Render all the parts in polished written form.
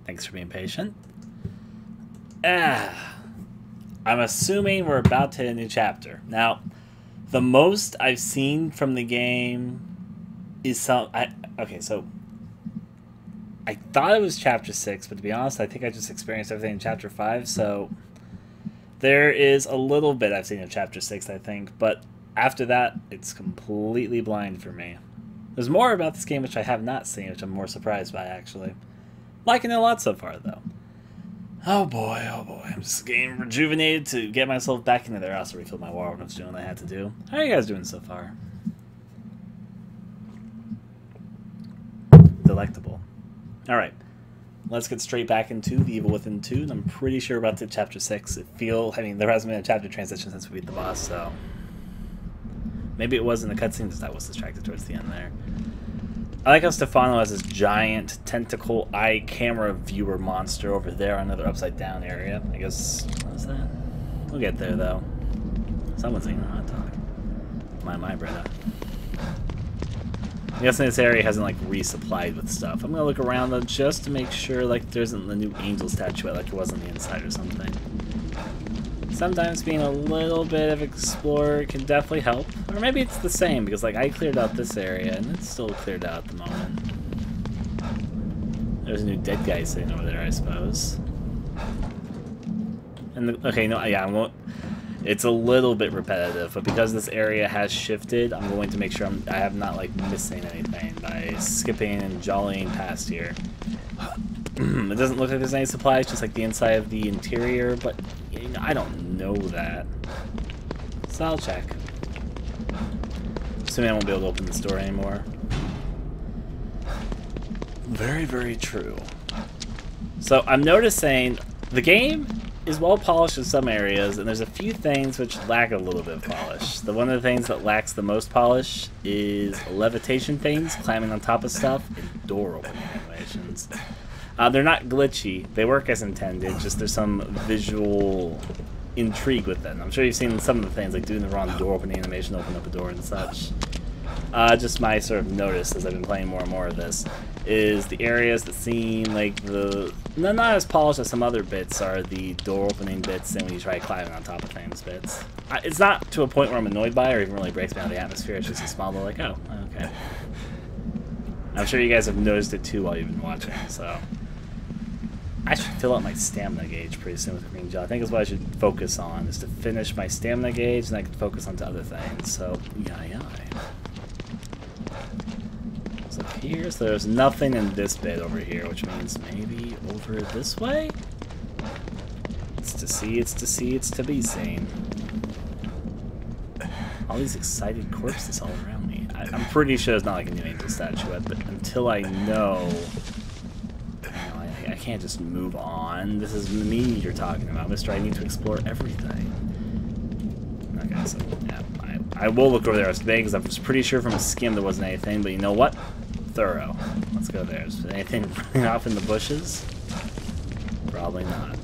Thanks for being patient. I'm assuming we're about to hit a new chapter. Now, the most I've seen from the game is some... okay, so... I thought it was Chapter 6, but to be honest, I think I just experienced everything in Chapter 5, so... There is a little bit I've seen in Chapter 6, I think, but after that, it's completely blind for me. There's more about this game which I have not seen, which I'm more surprised by, actually. Liking it a lot so far, though. Oh boy, I'm just getting rejuvenated to get myself back into there. I also refilled my water when I was doing what I had to do. How are you guys doing so far? Delectable. Alright, let's get straight back into The Evil Within 2, and I'm pretty sure we're about to Chapter 6. I mean, there hasn't been a chapter transition since we beat the boss, so... Maybe it was in the cutscene, because I was distracted towards the end there. I like how Stefano has this giant tentacle eye camera viewer monster over there on another upside down area. I guess, what is that? We'll get there though. Someone's eating a hot dog. My brother. I'm guessing this area hasn't like resupplied with stuff. I'm gonna look around though just to make sure like there isn't the new angel statuette like it was on the inside or something. Sometimes being a little bit of explorer can definitely help. Or maybe it's the same, because like I cleared out this area, and it's still cleared out at the moment. There's a new dead guy sitting over there, I suppose. And okay, no, yeah, I won't... It's a little bit repetitive, but because this area has shifted, I'm going to make sure I have not like missing anything by skipping and jollying past here. It doesn't look like there's any supplies, just like the inside of the interior, but you know, I don't know that. So I'll check. Assuming I won't be able to open this door anymore. Very, very true. So I'm noticing the game is well polished in some areas, and there's a few things which lack a little bit of polish. One of the things that lacks the most polish is levitation things, climbing on top of stuff, and door opening animations. They're not glitchy. They work as intended, just there's some visual intrigue with them. I'm sure you've seen some of the things, like doing the wrong door opening animation, open up a door and such. Just my sort of notice as I've been playing more and more of this is the areas that seem like not as polished as some other bits are the door opening bits and when you try climbing on top of things bits. It's not to a point where I'm annoyed by it or even really breaks me out of the atmosphere. It's just a small little like, oh, okay. I'm sure you guys have noticed it too while you've been watching, so... I should fill out my stamina gauge pretty soon with Green Gel. I think is what I should focus on, is to finish my stamina gauge, and I can focus on to other things. So, yeah. So here, so there's nothing in this bit over here, which means maybe over this way? It's to see, it's to see, it's to be seen. All these excited corpses all around me. I'm pretty sure it's not like a new angel statuette, but until I know... I can't just move on. This is me you're talking about, mister. I need to explore everything. Okay, so, yeah, I will look over there today, because I was pretty sure from a skim there wasn't anything, but you know what? Thorough. Let's go there. Is there anything running off in the bushes? Probably not.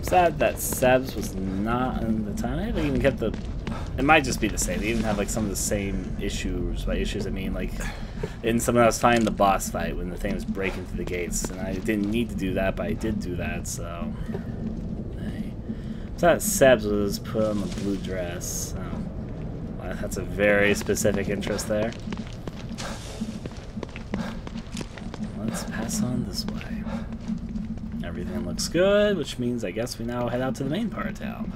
Sad that Seb's was not in the time. I haven't even kept the... It might just be the same. They even have, like, some of the same issues. By issues, I mean, like... In someone else fighting the boss fight when the thing was breaking through the gates, and I didn't need to do that, but I did do that, so... Hey. So that Seb's was put on the blue dress, so... Well, that's a very specific interest there. Let's pass on this way. Everything looks good, which means I guess we now head out to the main part of town.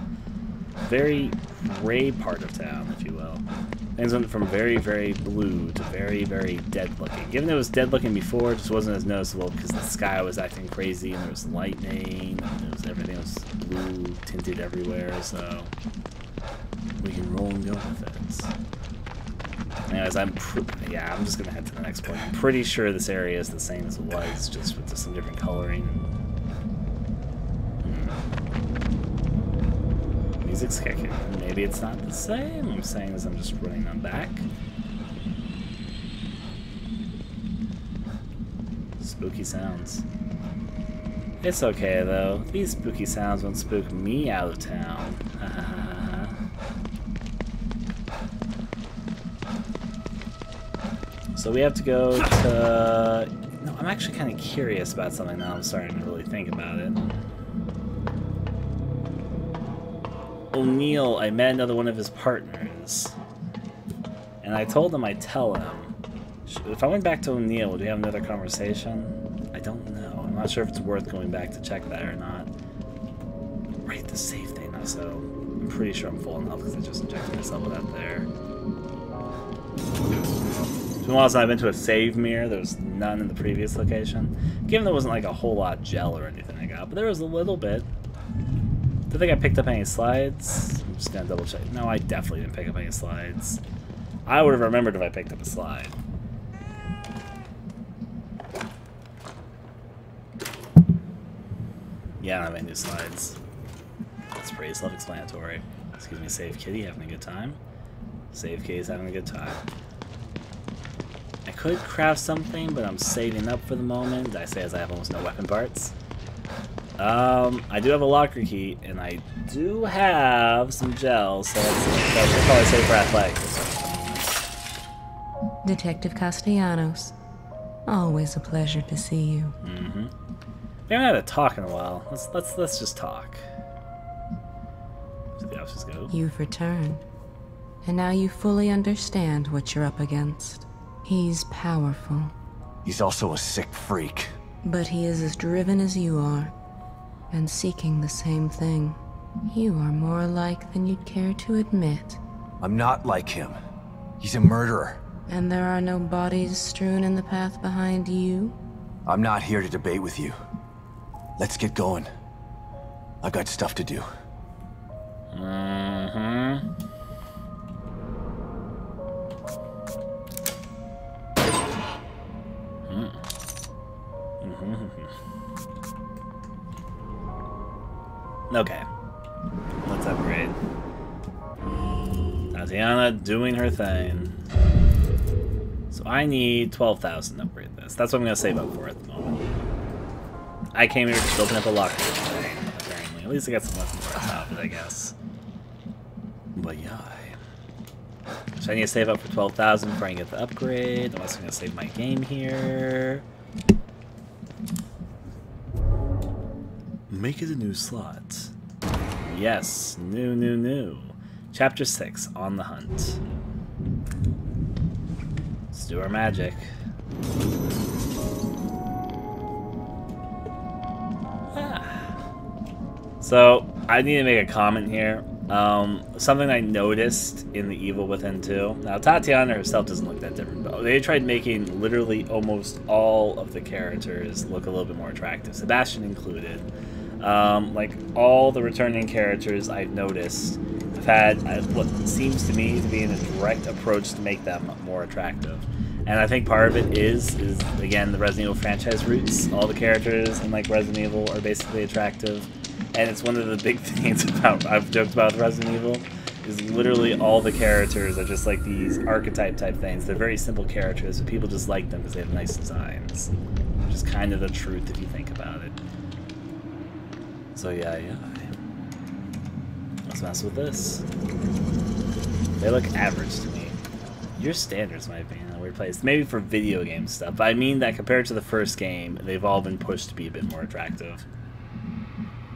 Very gray part of town, if you will. Things went from very, very blue to very, very dead-looking. Given it was dead-looking before, it just wasn't as noticeable because the sky was acting crazy and there was lightning and everything was blue tinted everywhere, so we can roll and go with it. Anyways, I'm just gonna head to the next point. I'm pretty sure this area is the same as it was, just with some different coloring. Music's kicking. Maybe it's not the same. I'm saying as I'm just running them back. Spooky sounds. It's okay though. These spooky sounds won't spook me out of town. So we have to go to... No, I'm actually kind of curious about something now. I'm starting to really think about it. O'Neill, I met another one of his partners. And I told him I'd tell him. If I went back to O'Neill, would we have another conversation? I don't know. I'm not sure if it's worth going back to check that or not. Right, the save thing, though, so I'm pretty sure I'm full enough because I just injected myself with that there. It's been a while since I've been to a save mirror. There was none in the previous location. Given there wasn't like a whole lot of gel or anything I got, but there was a little bit. Don't think I picked up any slides. I'm just gonna double check. No, I definitely didn't pick up any slides. I would have remembered if I picked up a slide. Yeah, I don't have any new slides. That's pretty self-explanatory. Excuse me, Save Kitty, having a good time. Save Kitty's having a good time. I could craft something, but I'm saving up for the moment. Did I say as I have almost no weapon parts? I do have a locker key, and I do have some gel, so I'll probably save for athletics. Detective Castellanos. Always a pleasure to see you. Mm-hmm. We haven't had a talk in a while. Let's just talk. So the officers go. You've returned. And now you fully understand what you're up against. He's powerful. He's also a sick freak. But he is as driven as you are. And seeking the same thing. You are more alike than you'd care to admit. I'm not like him. He's a murderer. And there are no bodies strewn in the path behind you? I'm not here to debate with you. Let's get going. I got stuff to do. Mm-hmm. Okay. Let's upgrade. Tatiana doing her thing. So I need 12,000 to upgrade this. That's what I'm going to save up for at the moment. I came here to open up a locker today, apparently. At least I got some weapon parts out of it, I guess. But yeah. So I need to save up for 12,000 before I can get the upgrade. I'm also going to save my game here. Make it a new slot. Yes, new. Chapter 6, On the Hunt. Let's do our magic. So, I need to make a comment here. Something I noticed in The Evil Within 2. Now, Tatiana herself doesn't look that different, but they tried making literally almost all of the characters look a little bit more attractive, Sebastian included. Like, all the returning characters I've noticed have had what seems to me to be a direct approach to make them more attractive. And I think part of it is again, the Resident Evil franchise roots. All the characters in, like, Resident Evil are basically attractive. And it's one of the big things about, I've joked about Resident Evil, is literally all the characters are just like these archetype type things. They're very simple characters, but people just like them because they have nice designs. Which is kind of the truth if you think about it. So yeah. Let's mess with this. They look average to me. Your standards might be in a weird place. Maybe for video game stuff, but I mean that compared to the first game, they've all been pushed to be a bit more attractive.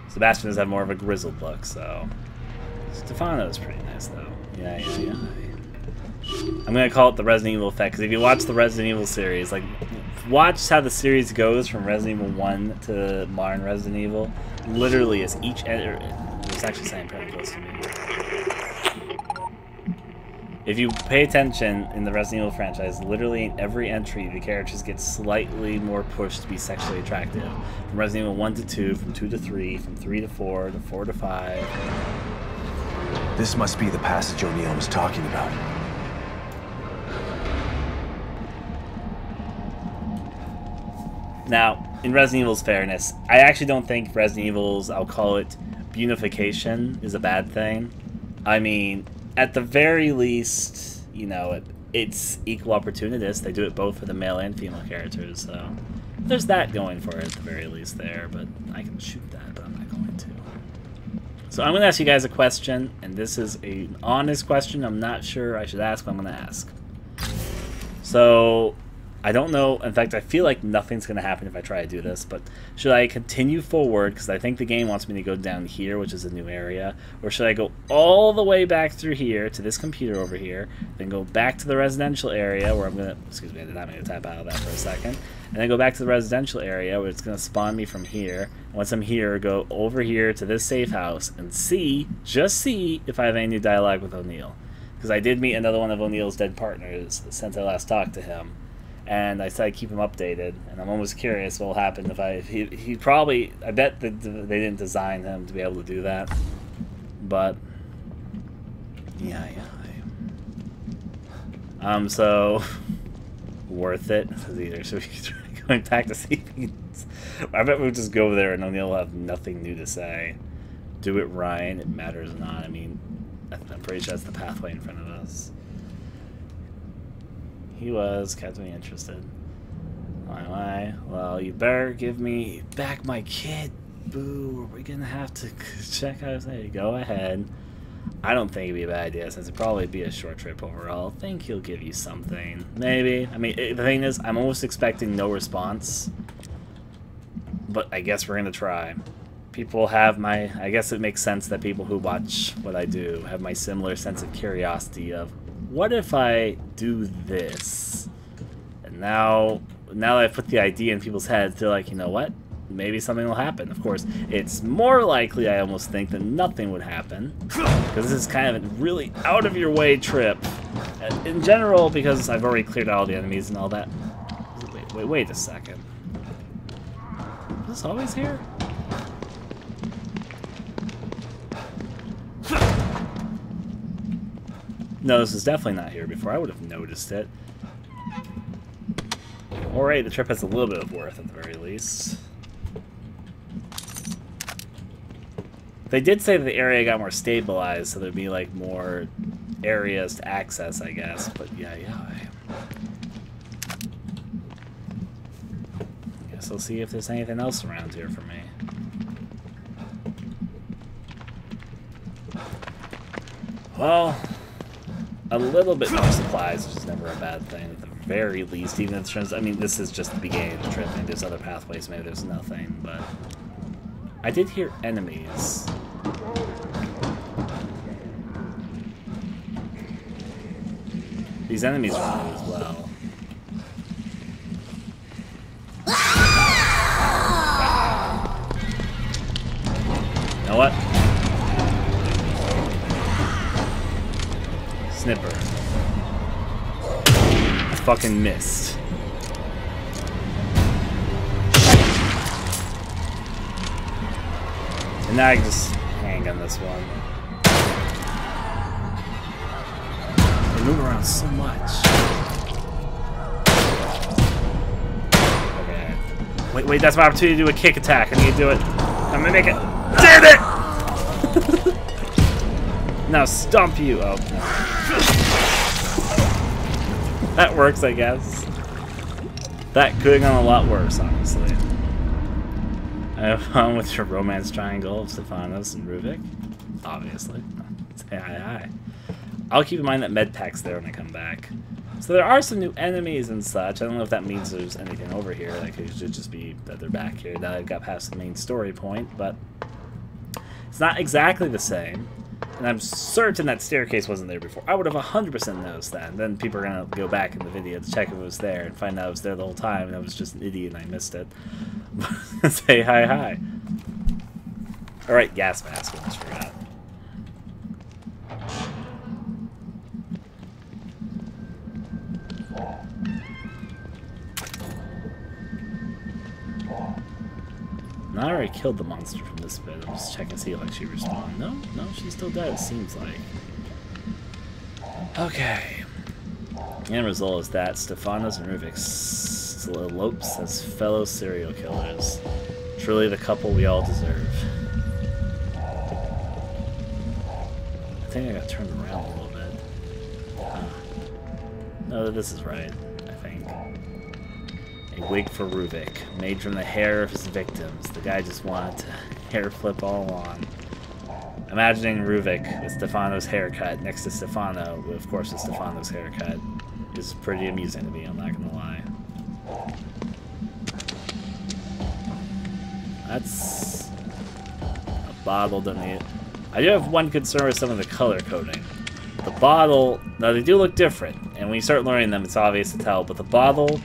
Sebastian does have more of a grizzled look, so... Stefano's pretty nice, though. Yeah. I'm gonna call it the Resident Evil effect, because if you watch the Resident Evil series, like, watch how the series goes from Resident Evil 1 to modern Resident Evil. Literally, as each... It's actually saying pretty close to me. If you pay attention in the Resident Evil franchise, literally in every entry, the characters get slightly more pushed to be sexually attractive. From Resident Evil 1 to 2, from 2 to 3, from 3 to 4, to 4 to 5. This must be the passage O'Neill was talking about. Now, in Resident Evil's fairness, I actually don't think Resident Evil's, I'll call it, unification is a bad thing. I mean... At the very least, you know, it's equal opportunist. They do it both for the male and female characters, so there's that going for it at the very least there, but I can shoot that, but I'm not going to. So I'm going to ask you guys a question, and this is an honest question. I'm not sure I should ask, but I'm going to ask. So, I don't know. In fact, I feel like nothing's going to happen if I try to do this, but should I continue forward, because I think the game wants me to go down here, which is a new area, or should I go all the way back through here to this computer over here, then go back to the residential area where I'm going to, excuse me, I did not mean to type out of that for a second, and then go back to the residential area where it's going to spawn me from here. Once I'm here, go over here to this safe house and see, just see, if I have any new dialogue with O'Neill. Because I did meet another one of O'Neill's dead partners since I last talked to him. And I said I'd keep him updated, and I'm almost curious what will happen if he probably, I bet that they didn't design him to be able to do that, but yeah. So worth it. Either so we can try going back to see if he can, I bet we'll just go there and O'Neill will have nothing new to say. Do it, Ryan. It matters not. I mean, I'm pretty sure that's the pathway in front of us. He was kept me interested. Why? Well, you better give me back my kid. Boo. Are we gonna have to check out his name? Go ahead. I don't think it'd be a bad idea since it'd probably be a short trip overall. I think he'll give you something. Maybe. I mean, the thing is, I'm almost expecting no response. But I guess we're gonna try. People have my... I guess it makes sense that people who watch what I do have my similar sense of curiosity of, what if I do this? And now that I've put the idea in people's heads, they're like, you know what? Maybe something will happen. Of course, it's more likely, I almost think, that nothing would happen. Because this is kind of a really out-of-your-way trip. In general, because I've already cleared out all the enemies and all that. Wait a second. Is this always here? No, this is definitely not here before. I would have noticed it. Alright, the trip has a little bit of worth at the very least. They did say that the area got more stabilized, so there'd be like more areas to access, I guess. But yeah. I guess I'll see if there's anything else around here for me. Well, a little bit more supplies, which is never a bad thing at the very least, even in terms, I mean, this is just the beginning of the trip. Maybe there's other pathways, maybe there's nothing, but I did hear enemies. These enemies are new as well. You know what? Snipper. I fucking missed. And now I can just hang on this one. They move around so much. Okay. Wait, that's my opportunity to do a kick attack. I need to do it. I'm gonna make it. Damn it! Now stomp you. Oh, no. That works, I guess. That could have gone a lot worse, honestly. I have fun with your romance triangle of Stefanos and Ruvik. Obviously. Say hi. I'll keep in mind that med pack's there when I come back. So there are some new enemies and such. I don't know if that means there's anything over here. Like, it should just be that they're back here. Now I've got past the main story point, but it's not exactly the same. And I'm certain that staircase wasn't there before. I would have 100% noticed that. And then people are going to go back in the video to check if it was there and find out it was there the whole time and I was just an idiot and I missed it. Say hi. Alright, gas mask. I almost forgot. I already killed the monster from this bit. I'm just checking to see if like, she respawned. No, she's still dead, it seems like. Okay. The end result is that Stefanos and Ruvik elopes as fellow serial killers. Truly the couple we all deserve. I think I got turned around a little bit. No, this is right, I think. A wig for Ruvik, made from the hair of his victims. The guy just wanted to hair flip all along. Imagining Ruvik with Stefano's haircut next to Stefano, of course with Stefano's haircut, is pretty amusing to me, I'm not gonna lie. That's a bottle. I do have one concern with some of the color coding. The bottle, now they do look different, and when you start learning them, it's obvious to tell, but the bottle,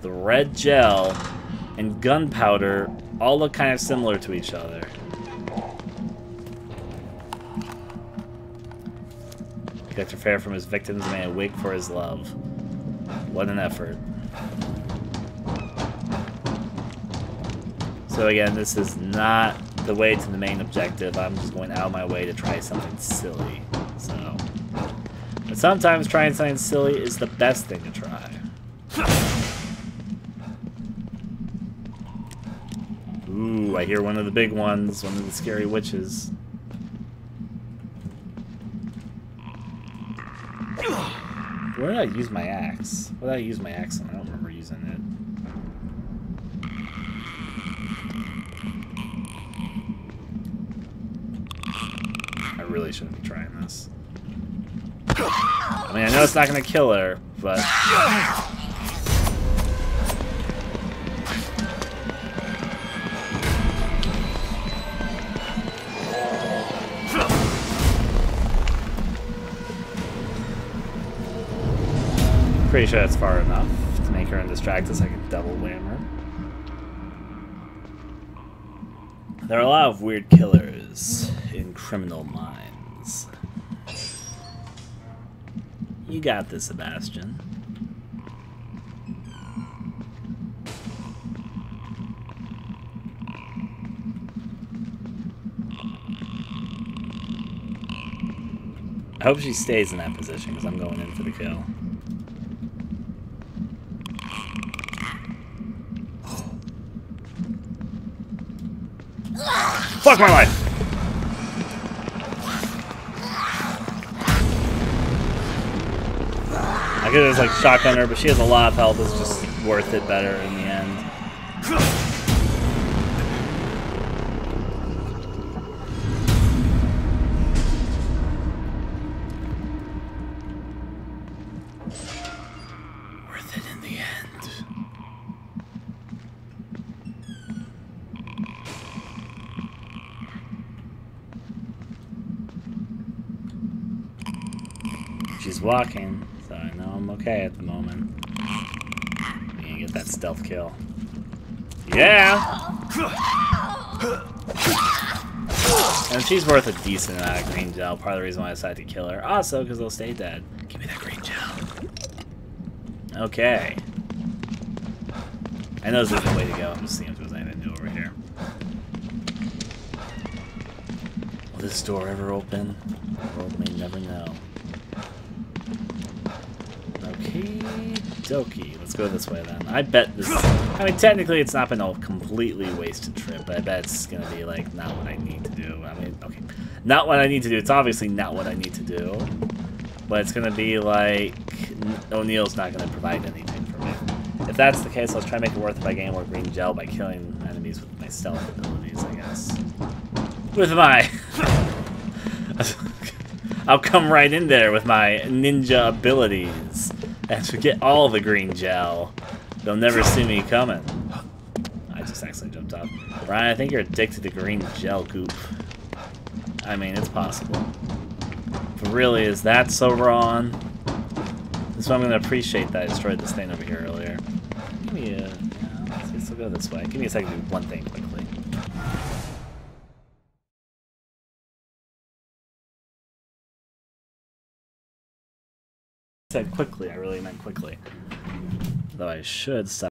the red gel, and gunpowder all look kind of similar to each other. Got to fare from his victims, may awake for his love. What an effort. So again, this is not the way to the main objective. I'm just going out of my way to try something silly. So, but sometimes trying something silly is the best thing to try. Ooh, I hear one of the big ones, one of the scary witches. Where did I use my axe? What did I use my axe on? I don't remember using it. I really shouldn't be trying this. I mean, I know it's not going to kill her, but... Pretty sure that's far enough to make her undistracted so I can double wham her. There are a lot of weird killers in Criminal Minds. You got this, Sebastian. I hope she stays in that position because I'm going in for the kill. Fuck my life! I could have like shotgun her, but she has a lot of health. It's just worth it better in the end. Worth it in the end. She's walking, so I know I'm okay at the moment. You get that stealth kill. Yeah! And she's worth a decent amount of green gel. Part of the reason why I decided to kill her. Also, because they'll stay dead. Give me that green gel. Okay. I know this is the way to go. I'm just seeing if there's anything new over here. Will this door ever open? The world may never know. Okie-dokie. Let's go this way then. I bet this... I mean, technically it's not been a completely wasted trip, but I bet it's gonna be, like, not what I need to do. I mean, okay. Not what I need to do. It's obviously not what I need to do. But it's gonna be, like... O'Neill's not gonna provide anything for me. If that's the case, let's try to make it worth it by getting more green gel by killing enemies with my stealth abilities, I guess. With my... I'll come right in there with my ninja abilities. And to get all the green gel, they'll never see me coming. I just accidentally jumped up. Brian, I think you're addicted to green gel goop. I mean, it's possible. But really, is that so wrong? That's why I'm going to appreciate that I destroyed this thing over here earlier. Give me a... Yeah, let's go this way. Give me a second to do one thing quickly. Said quickly, I really meant quickly. Though I should stop.